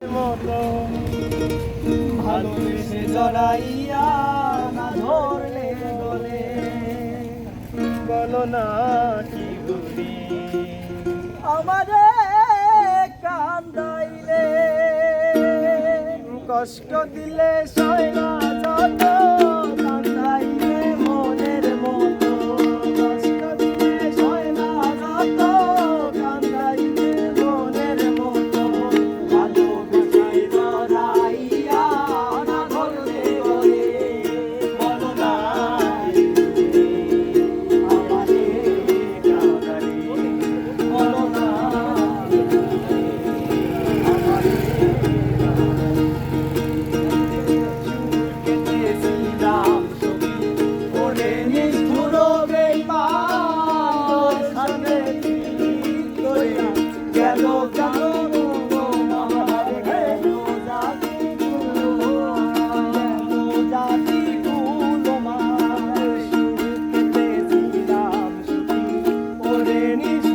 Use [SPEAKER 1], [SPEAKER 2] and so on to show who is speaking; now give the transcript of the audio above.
[SPEAKER 1] মতো ভালোবেসে জড়াইয়া না ধরলে গলে বলো না কি বলি আমারে কান্দাইলে কষ্ট দিলে সয় না যত কান্দাইলে মনের মতো কষ্ট দিলে সয় না যত কান্দাইলে মনের মতো ভালোবেসে জড়াইয়া না ধরলে গলে বলো না আমারে কাঁদাইলে বলো না Ni